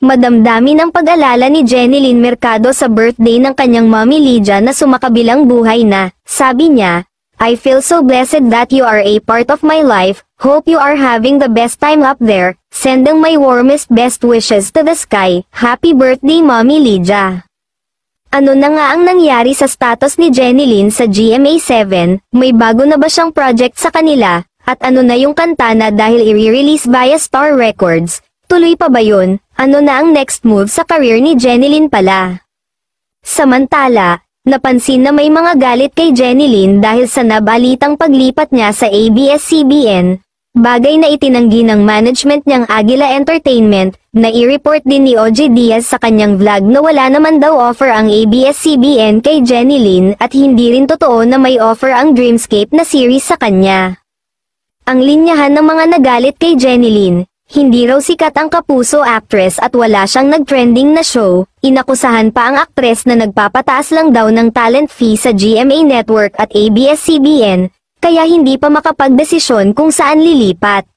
Madamdamin ang pag-alala ni Jenilyn Mercado sa birthday ng kanyang mommy Lydia na sumakabilang buhay na. Sabi niya, "I feel so blessed that you are a part of my life, hope you are having the best time up there, sending my warmest best wishes to the sky, happy birthday mommy Lydia." Ano na nga ang nangyari sa status ni Jenilyn sa GMA7, may bago na ba siyang project sa kanila, at ano na yung kanta na dahil i-release via Star Records? Tuloy pa ba yun? Ano na ang next move sa career ni Jenilyn pala? Samantala, napansin na may mga galit kay Jenilyn dahil sa nabalitang paglipat niya sa ABS-CBN, bagay na itinanggi ng management niyang Agila Entertainment, na i-report din ni OJ Diaz sa kanyang vlog na wala naman daw offer ang ABS-CBN kay Jenilyn at hindi rin totoo na may offer ang Dreamscape na series sa kanya. Ang linyahan ng mga nagalit kay Jenilyn, hindi raw sikat ang kapuso actress at wala siyang nag-trending na show, inakusahan pa ang aktres na nagpapataas lang daw ng talent fee sa GMA Network at ABS-CBN, kaya hindi pa makapagdesisyon kung saan lilipat.